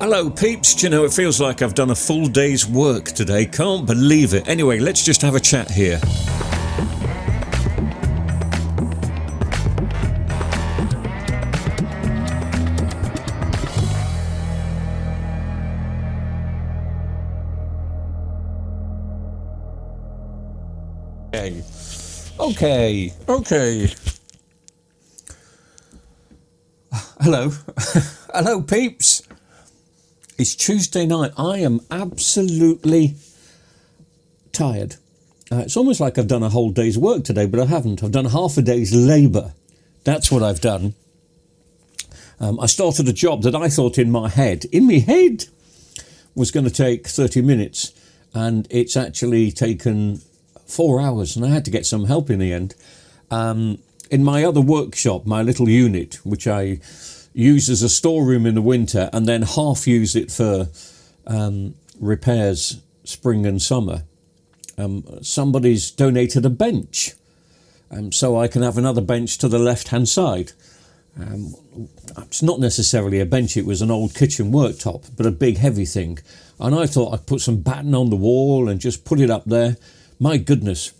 Hello peeps, do you know, it feels like I've done a full day's work today, can't believe it. Anyway, let's just have a chat here. Okay. Hello. Hello peeps. It's Tuesday night. I am absolutely tired. It's almost like I've done a whole day's work today, but I haven't. I've done half a day's labour. That's what I've done. I started a job that I thought in my head, was going to take 30 minutes. And it's actually taken 4 hours, and I had to get some help in the end. In my other workshop, my little unit, which I use as a storeroom in the winter and then half use it for repairs spring and summer, somebody's donated a bench, so I can have another bench to the left-hand side. It's not necessarily a bench, it was an old kitchen worktop, but a big heavy thing. And I thought I'd put some batten on the wall and just put it up there. My goodness.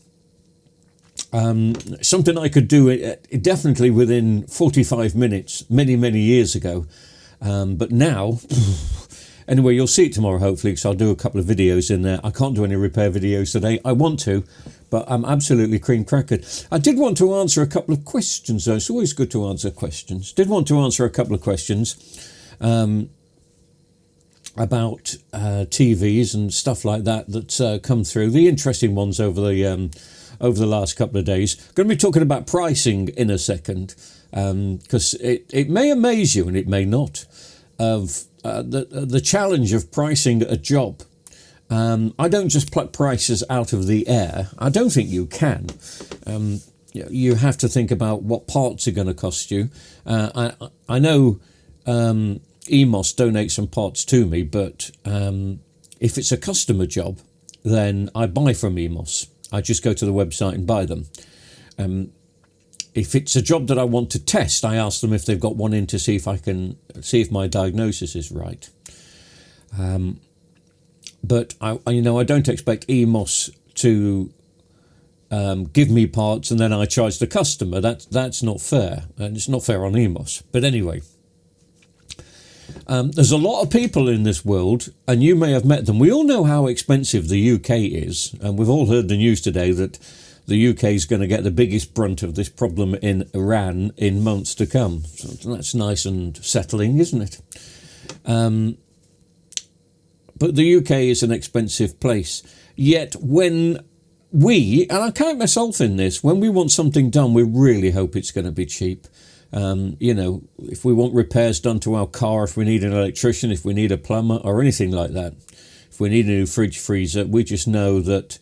Something I could do definitely within 45 minutes, many years ago. But now, anyway, you'll see it tomorrow, hopefully, because I'll do a couple of videos in there. I can't do any repair videos today. I want to, but I'm absolutely cream crackered. I did want to answer a couple of questions, though. It's always good to answer questions. Did want to answer a couple of questions about TVs and stuff like that that's come through. The interesting ones over the last couple of days. Going to be talking about pricing in a second, because it may amaze you and it may not, of the challenge of pricing a job. I don't just pluck prices out of the air. I don't think you can. You have to think about what parts are going to cost you. I know EMOS donates some parts to me, but if it's a customer job, then I buy from EMOS. I just go to the website and buy them. If it's a job that I want to test, I ask them if they've got one in to see if my diagnosis is right. But I don't expect EMOS to give me parts and then I charge the customer. That's not fair, and it's not fair on EMOS. But anyway. There's a lot of people in this world, and you may have met them. We all know how expensive the UK is, and we've all heard the news today that the UK is going to get the biggest brunt of this problem in Iran in months to come. So that's nice and settling, isn't it? But the UK is an expensive place. Yet when and I count myself in this, when we want something done, we really hope it's going to be cheap. If we want repairs done to our car, if we need an electrician, if we need a plumber or anything like that, if we need a new fridge freezer, we just know that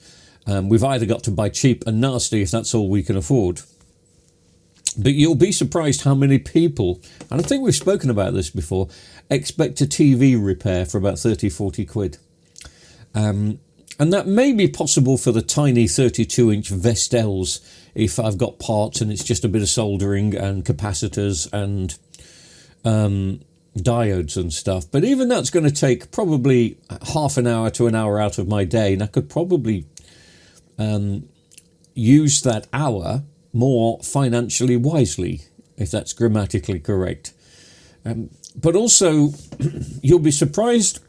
we've either got to buy cheap and nasty if that's all we can afford. But you'll be surprised how many people, and I think we've spoken about this before, expect a TV repair for about 30-40 quid. And that may be possible for the tiny 32-inch Vestels if I've got parts and it's just a bit of soldering and capacitors and diodes and stuff. But even that's going to take probably half an hour to an hour out of my day, and I could probably use that hour more financially wisely, if that's grammatically correct. But also, you'll be surprised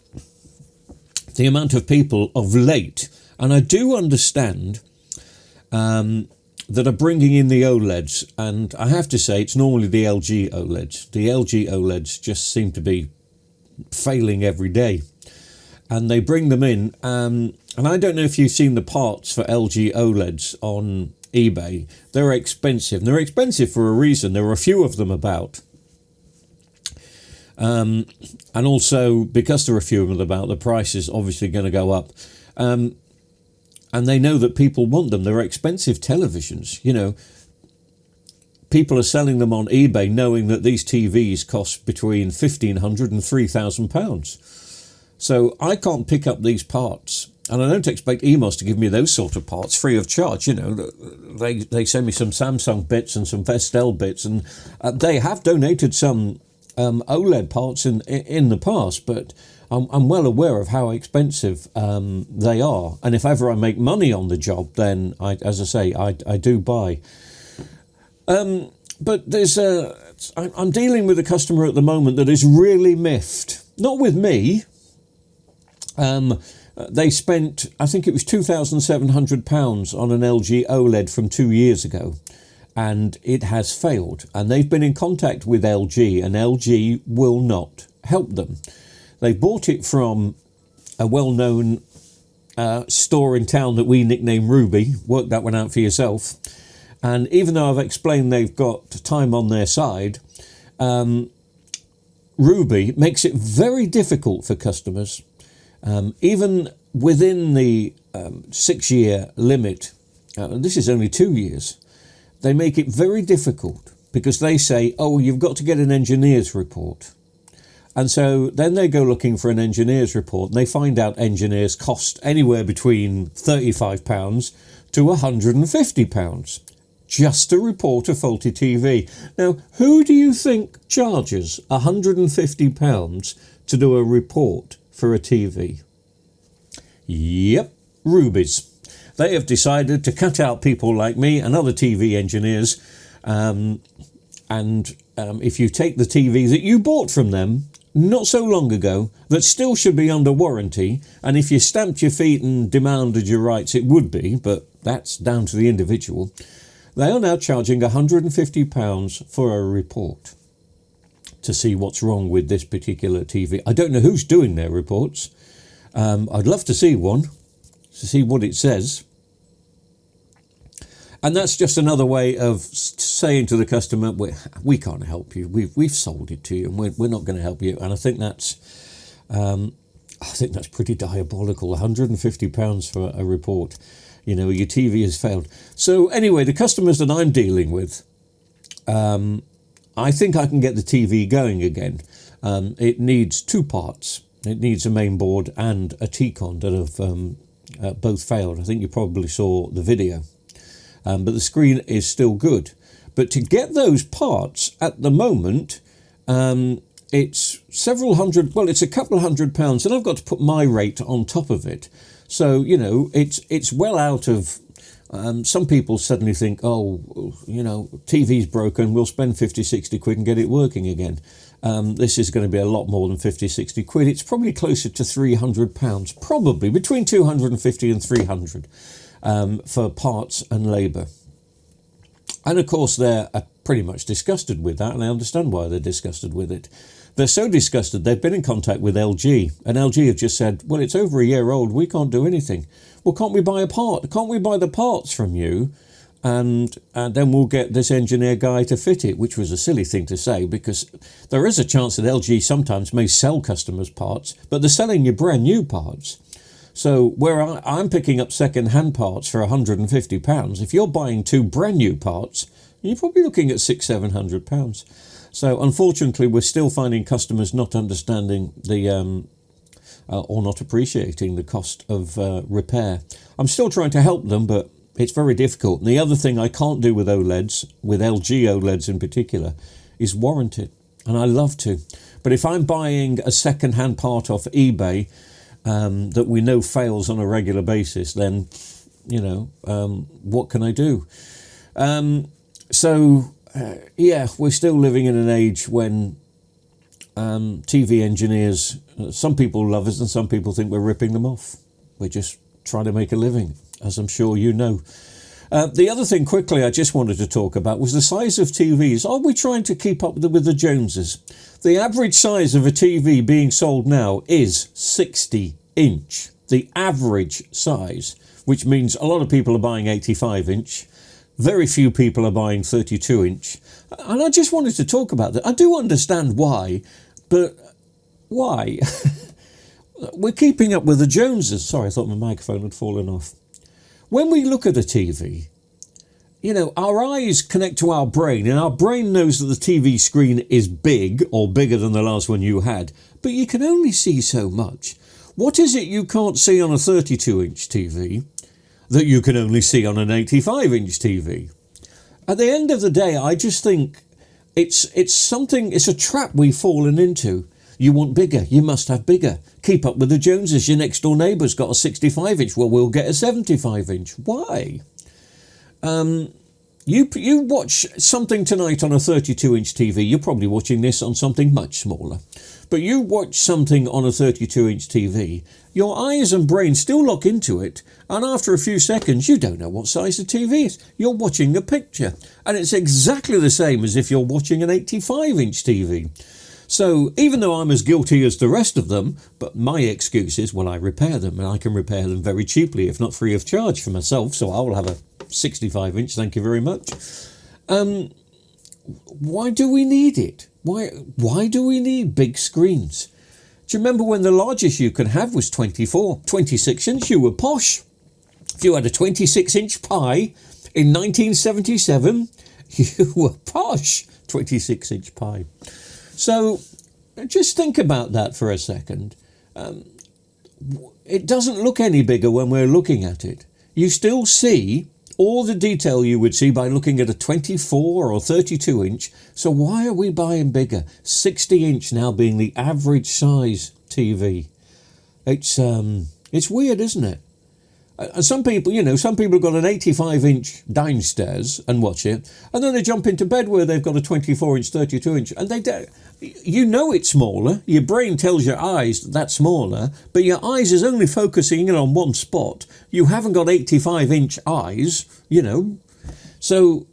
the amount of people of late, and I do understand, that are bringing in the OLEDs, and I have to say it's normally the LG OLEDs. The LG OLEDs just seem to be failing every day, and they bring them in, and I don't know if you've seen the parts for LG OLEDs on eBay. They're expensive, and they're expensive for a reason. There are a few of them about. And also, because there are a few of them about, the price is obviously going to go up. And they know that people want them. They're expensive televisions. People are selling them on eBay knowing that these TVs cost between £1,500 and £3,000. So I can't pick up these parts. And I don't expect EMOS to give me those sort of parts free of charge. They send me some Samsung bits and some Vestel bits. And they have donated some OLED parts in the past, but I'm well aware of how expensive they are. And if ever I make money on the job, then as I say, I do buy. But I'm dealing with a customer at the moment that is really miffed. Not with me. They spent, I think it was £2,700 on an LG OLED from 2 years ago, and it has failed. And they've been in contact with LG, and LG will not help them. They bought it from a well-known store in town that we nickname Ruby. Work that one out for yourself. And even though I've explained they've got time on their side, Ruby makes it very difficult for customers. Even within the 6-year limit, this is only 2 years, they make it very difficult because they say, oh, you've got to get an engineer's report. And so then they go looking for an engineer's report and they find out engineers cost anywhere between £35 to £150 just to report a faulty TV. Now, who do you think charges £150 to do a report for a TV? Yep, Rubies. They have decided to cut out people like me and other TV engineers. If you take the TV that you bought from them not so long ago, that still should be under warranty, and if you stamped your feet and demanded your rights, it would be, but that's down to the individual. They are now charging £150 for a report to see what's wrong with this particular TV. I don't know who's doing their reports. I'd love to see one, to see what it says. And that's just another way of saying to the customer, we can't help you. We've sold it to you, and we're not going to help you. And I think that's pretty diabolical. £150 for a report. You know, your TV has failed. So anyway, the customers that I'm dealing with, I think I can get the TV going again. It needs 2 parts. It needs a main board and a T-con that have both failed. I think you probably saw the video. But the screen is still good. But to get those parts at the moment, it's several hundred, well, it's a couple of £100, and I've got to put my rate on top of it. So, you know, it's well out of, some people suddenly think, oh, you know, TV's broken, we'll spend 50, 60 quid and get it working again. This is going to be a lot more than 50, 60 quid. It's probably closer to £300, probably between 250 and 300 for parts and labour. And of course, they're pretty much disgusted with that, and I understand why they're disgusted with it. They're so disgusted, they've been in contact with LG, and LG have just said, well, it's over a year old, we can't do anything. Well, can't we buy a part? Can't we buy the parts from you? And then we'll get this engineer guy to fit it, which was a silly thing to say, because there is a chance that LG sometimes may sell customers parts, but they're selling you brand new parts. So where I'm picking up second-hand parts for £150, if you're buying 2 brand new parts, you're probably looking at £600-700. So unfortunately, we're still finding customers not understanding the or not appreciating the cost of repair. I'm still trying to help them, but it's very difficult. And the other thing I can't do with OLEDs, with LG OLEDs in particular, is warrant it. And I love to. But if I'm buying a second-hand part off eBay that we know fails on a regular basis, then, you know, what can I do? Yeah, we're still living in an age when TV engineers, some people love us and some people think we're ripping them off. We're just trying to make a living, as I'm sure you know. The other thing quickly I just wanted to talk about was the size of TVs. Are we trying to keep up with the Joneses? The average size of a TV being sold now is 60-inch. The average size, which means a lot of people are buying 85-inch. Very few people are buying 32-inch. And I just wanted to talk about that. I do understand why, but why? We're keeping up with the Joneses. Sorry, I thought my microphone had fallen off. When we look at a TV, you know, our eyes connect to our brain, and our brain knows that the TV screen is big, or bigger than the last one you had, but you can only see so much. What is it you can't see on a 32-inch TV that you can only see on an 85-inch TV? At the end of the day, I just think It's something. It's a trap we've fallen into. You want bigger, you must have bigger. Keep up with the Joneses. Your next door neighbour's got a 65-inch. Well, we'll get a 75-inch. Why? You watch something tonight on a 32-inch TV. You're probably watching this on something much smaller. But you watch something on a 32-inch TV, your eyes and brain still lock into it, and after a few seconds, you don't know what size the TV is. You're watching a picture, and it's exactly the same as if you're watching an 85-inch TV. So even though I'm as guilty as the rest of them, but my excuse is, well, I repair them, and I can repair them very cheaply, if not free of charge for myself, so I will have a 65-inch, thank you very much. Why do we need it? Why do we need big screens? Do you remember when the largest you could have was 26-inch, you were posh. If you had a 26-inch pie in 1977, you were posh, 26-inch pie. So just think about that for a second. It doesn't look any bigger when we're looking at it. You still see all the detail you would see by looking at a 24 or 32-inch. So why are we buying bigger? 60-inch now being the average size TV. It's weird, isn't it? Some people have got an 85-inch downstairs and watch it, and then they jump into bed where they've got a 24-inch, 32-inch, and it's smaller. Your brain tells your eyes that's smaller, but your eyes is only focusing in on one spot. You haven't got 85-inch eyes, So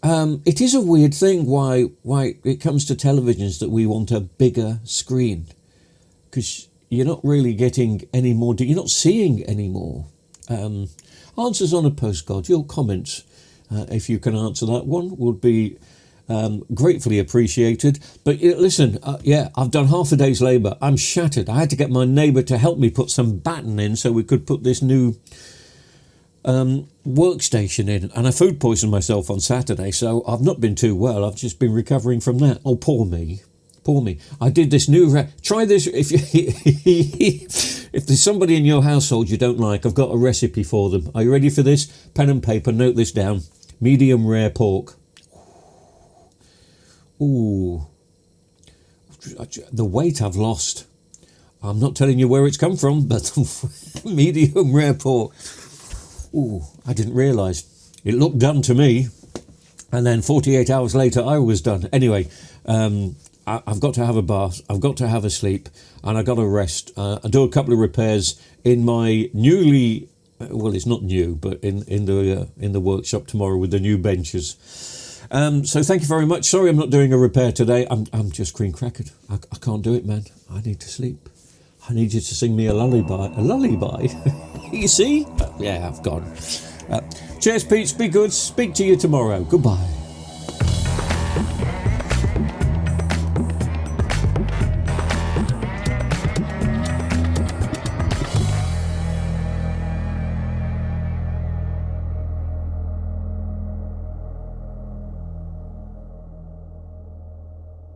it is a weird thing why it comes to televisions that we want a bigger screen, because you're not really getting any more. You're not seeing any more. Answers on a postcard. Your comments, if you can answer that one, would be gratefully appreciated. But listen, I've done half a day's labour. I'm shattered. I had to get my neighbour to help me put some batten in so we could put this new workstation in. And I food poisoned myself on Saturday, so I've not been too well. I've just been recovering from that. Oh, poor me. Poor me. I did this new... Try this if if there's somebody in your household you don't like. I've got a recipe for them. Are you ready for this? Pen and paper. Note this down. Medium rare pork. Ooh. The weight I've lost. I'm not telling you where it's come from, but medium rare pork. Ooh, I didn't realise. It looked done to me. And then 48 hours later, I was done. Anyway, I've got to have a bath, I've got to have a sleep, and I've got to rest. I do a couple of repairs in my newly, well, it's not new, but in the workshop tomorrow with the new benches. So thank you very much. Sorry I'm not doing a repair today. I'm just cream crackered. I can't do it, man. I need to sleep. I need you to sing me a lullaby. A lullaby? You see? Yeah, I've gone. Cheers, Pete. Be good. Speak to you tomorrow. Goodbye.